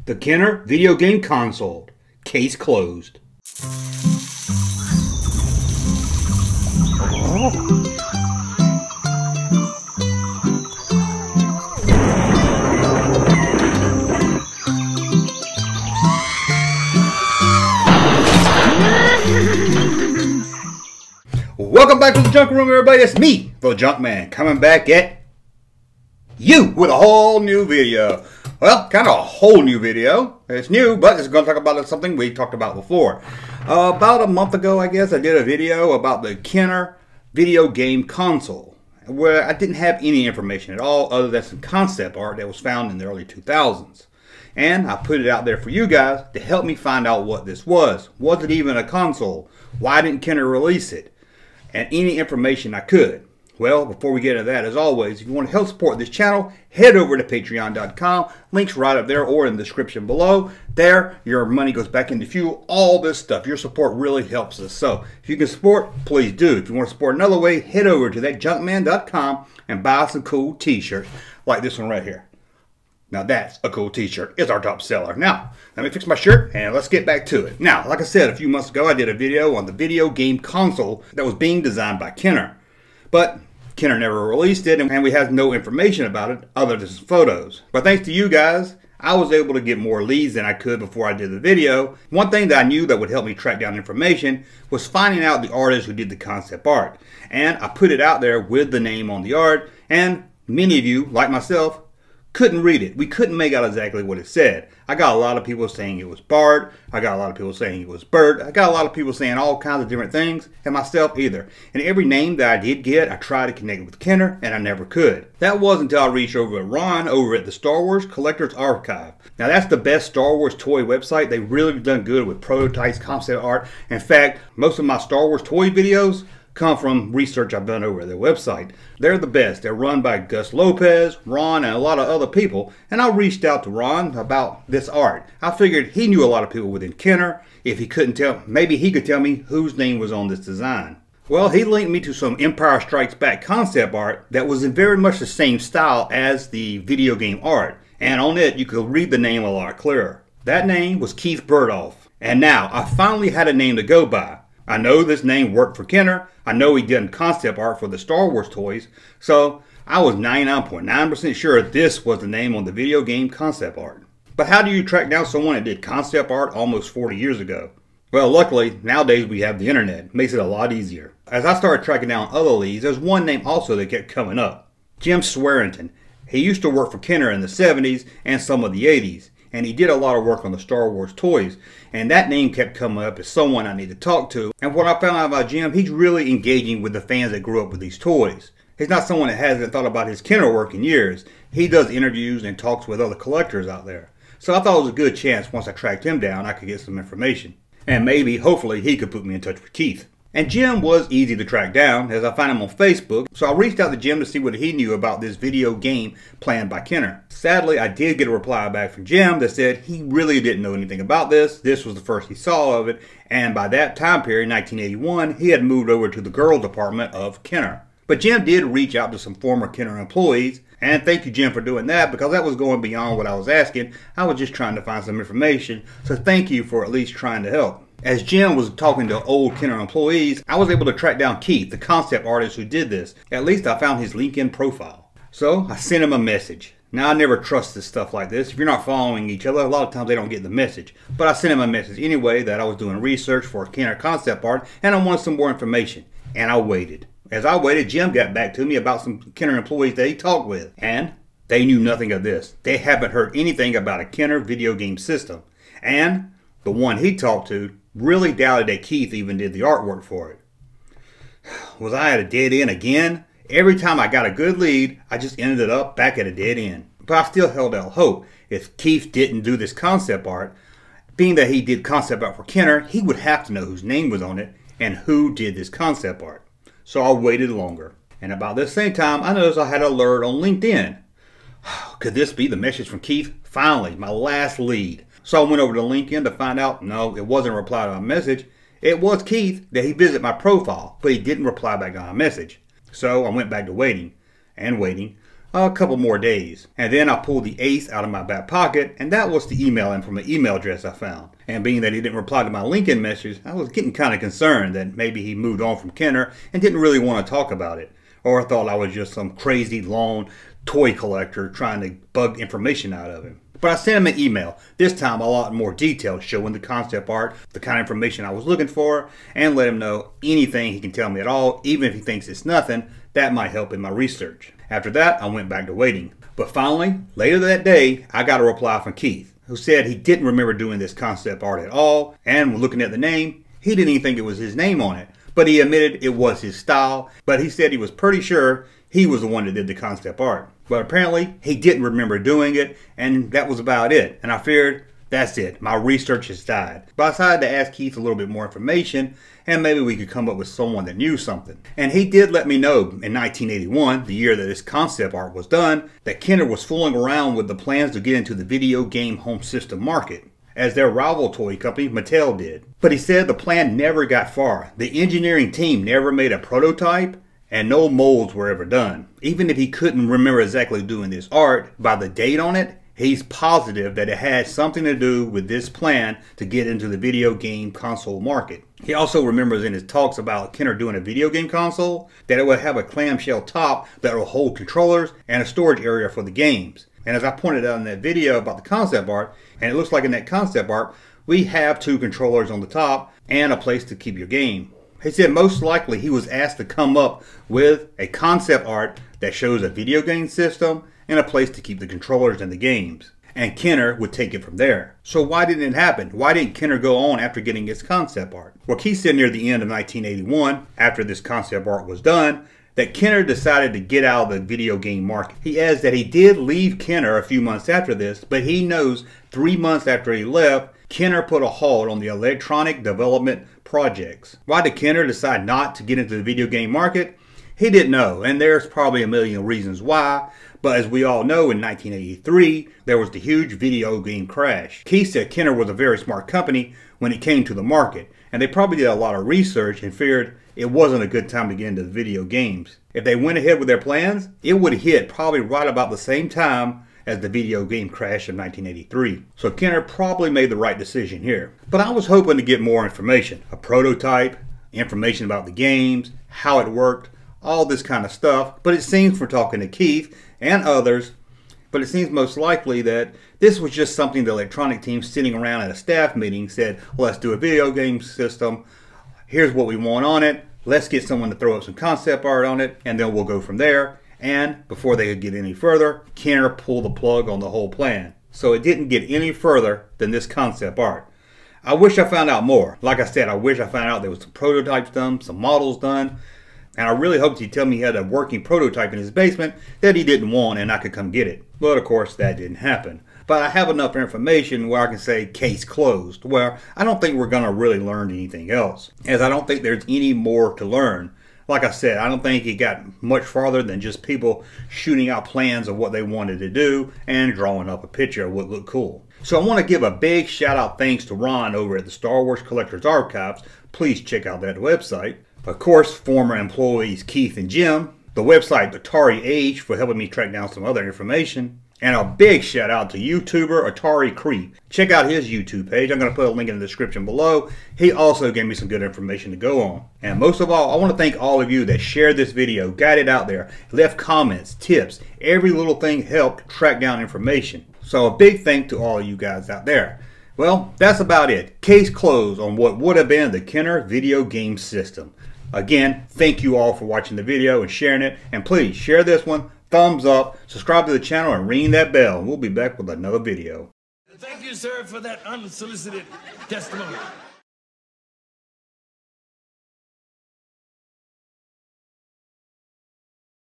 The Kenner video game console. Case closed. Welcome back to the Junk Room, everybody. It's me, the Junkman, coming back at you with a whole new video. Well, kind of a whole new video. It's new, but it's going to talk about something we talked about before. About a month ago, I guess, I did a video about the Kenner video game console, where I didn't have any information at all other than some concept art that was found in the early 2000s. And I put it out there for you guys to help me find out what this was. Was it even a console? Why didn't Kenner release it? And any information I could. Well, before we get into that, as always, if you want to help support this channel, head over to patreon.com. Links right up there or in the description below. There, your money goes back into fuel, all this stuff. Your support really helps us. So, if you can support, please do. If you want to support another way, head over to that junkman.com and buy some cool t-shirts like this one right here. Now that's a cool t-shirt. It's our top seller. Now, let me fix my shirt and let's get back to it. Now, like I said, a few months ago, I did a video on the video game console that was being designed by Kenner. But Kenner never released it, and we have no information about it other than some photos. But thanks to you guys, I was able to get more leads than I could before I did the video. One thing that I knew that would help me track down information was finding out the artist who did the concept art. And I put it out there with the name on the art, and many of you, like myself, couldn't read it. We couldn't make out exactly what it said. I got a lot of people saying it was Bart. I got a lot of people saying it was Bert. I got a lot of people saying all kinds of different things, and myself either. And every name that I did get, I tried to connect with Kenner, and I never could. That was until I reached over to Ron over at the Star Wars Collector's Archive. Now that's the best Star Wars toy website. They've really done good with prototypes, concept art. In fact, most of my Star Wars toy videos come from research I've done over their website. They're the best. They're run by Gus Lopez, Ron, and a lot of other people. And I reached out to Ron about this art. I figured he knew a lot of people within Kenner. If he couldn't tell, maybe he could tell me whose name was on this design. Well, he linked me to some Empire Strikes Back concept art that was in very much the same style as the video game art. And on it, you could read the name a lot clearer. That name was Keith Berdoff. And now, I finally had a name to go by. I know this name worked for Kenner. I know he did concept art for the Star Wars toys. So I was 99.9% sure this was the name on the video game concept art. But how do you track down someone that did concept art almost 40 years ago? Well, luckily, nowadays we have the internet. It makes it a lot easier. As I started tracking down other leads, there's one name also that kept coming up. Jim Swearington. He used to work for Kenner in the 70s and some of the 80s. And he did a lot of work on the Star Wars toys. And that name kept coming up as someone I need to talk to. And what I found out about Jim, he's really engaging with the fans that grew up with these toys. He's not someone that hasn't thought about his Kenner work in years. He does interviews and talks with other collectors out there. So I thought it was a good chance once I tracked him down, I could get some information. And maybe, hopefully, he could put me in touch with Keith. And Jim was easy to track down, as I found him on Facebook, so I reached out to Jim to see what he knew about this video game planned by Kenner. Sadly, I did get a reply back from Jim that said he really didn't know anything about this. This was the first he saw of it, and by that time period, 1981, he had moved over to the girls department of Kenner. But Jim did reach out to some former Kenner employees, and thank you, Jim, for doing that, because that was going beyond what I was asking. I was just trying to find some information, so thank you for at least trying to help. As Jim was talking to old Kenner employees, I was able to track down Keith, the concept artist who did this. At least I found his LinkedIn profile. So I sent him a message. Now I never trust this stuff like this. If you're not following each other, a lot of times they don't get the message. But I sent him a message anyway that I was doing research for Kenner concept art and I wanted some more information. And I waited. As I waited, Jim got back to me about some Kenner employees that he talked with. And they knew nothing of this. They haven't heard anything about a Kenner video game system. And the one he talked to really doubted that Keith even did the artwork for it. Was I at a dead end again? Every time I got a good lead, I just ended up back at a dead end. But I still held out hope. If Keith didn't do this concept art, being that he did concept art for Kenner, he would have to know whose name was on it and who did this concept art. So I waited longer. And about this same time, I noticed I had an alert on LinkedIn. Could this be the message from Keith? Finally, my last lead. So I went over to LinkedIn to find out, no, it wasn't a reply to my message. It was Keith that he visited my profile, but he didn't reply back on my message. So I went back to waiting and waiting a couple more days. And then I pulled the ace out of my back pocket, and that was to email him from an email address I found. And being that he didn't reply to my LinkedIn message, I was getting kind of concerned that maybe he moved on from Kenner and didn't really want to talk about it. Or I thought I was just some crazy lone toy collector trying to bug information out of him. But I sent him an email, this time a lot more detailed, showing the concept art, the kind of information I was looking for, and let him know anything he can tell me at all, even if he thinks it's nothing, that might help in my research. After that, I went back to waiting. But finally, later that day, I got a reply from Keith, who said he didn't remember doing this concept art at all, and looking at the name, he didn't even think it was his name on it. But he admitted it was his style, but he said he was pretty sure he was the one that did the concept art. But apparently, he didn't remember doing it, and that was about it. And I figured, that's it. My research has died. But I decided to ask Keith a little bit more information, and maybe we could come up with someone that knew something. And he did let me know in 1981, the year that this concept art was done, that Kenner was fooling around with the plans to get into the video game home system market, as their rival toy company, Mattel, did. But he said the plan never got far. The engineering team never made a prototype, and no molds were ever done. Even if he couldn't remember exactly doing this art, by the date on it, he's positive that it had something to do with this plan to get into the video game console market. He also remembers in his talks about Kenner doing a video game console that it would have a clamshell top that will hold controllers and a storage area for the games. And as I pointed out in that video about the concept art, and it looks like in that concept art, we have 2 controllers on the top and a place to keep your game. He said most likely he was asked to come up with a concept art that shows a video game system and a place to keep the controllers and the games. And Kenner would take it from there. So why didn't it happen? Why didn't Kenner go on after getting his concept art? Well, Keith said near the end of 1981, after this concept art was done, that Kenner decided to get out of the video game market. He adds that he did leave Kenner a few months after this, but he knows 3 months after he left, Kenner put a halt on the electronic development projects. Why did Kenner decide not to get into the video game market? He didn't know, and there's probably a million reasons why, but as we all know, in 1983, there was the huge video game crash. Keith said Kenner was a very smart company when it came to the market, and they probably did a lot of research and figured it wasn't a good time to get into the video games. If they went ahead with their plans, it would hit probably right about the same time as the video game crash of 1983. So Kenner probably made the right decision here. But I was hoping to get more information. A prototype, information about the games, how it worked, all this kind of stuff. But it seems from talking to Keith and others, but it seems most likely that this was just something the electronic team sitting around at a staff meeting said, let's do a video game system. Here's what we want on it. Let's get someone to throw up some concept art on it, and then we'll go from there. And before they could get any further, Kenner pulled the plug on the whole plan. So it didn't get any further than this concept art. I wish I found out more. Like I said, I wish I found out there was some prototypes done, some models done. And I really hoped he'd tell me he had a working prototype in his basement that he didn't want and I could come get it. But of course that didn't happen. But I have enough information where I can say case closed, where I don't think we're going to really learn anything else, as I don't think there's any more to learn. Like I said, I don't think it got much farther than just people shooting out plans of what they wanted to do and drawing up a picture of what looked cool. So I want to give a big shout out thanks to Ron over at the Star Wars Collectors Archives. Please check out that website. Of course, former employees Keith and Jim. The website Atari Age for helping me track down some other information. And a big shout out to YouTuber Atari Creep. Check out his YouTube page. I'm going to put a link in the description below. He also gave me some good information to go on. And most of all, I want to thank all of you that shared this video, got it out there, left comments, tips. Every little thing helped track down information. So a big thank to all of you guys out there. Well, that's about it. Case closed on what would have been the Kenner video game system. Again, thank you all for watching the video and sharing it. And please share this one. Thumbs up, subscribe to the channel, and ring that bell. And we'll be back with another video. Thank you, sir, for that unsolicited testimony.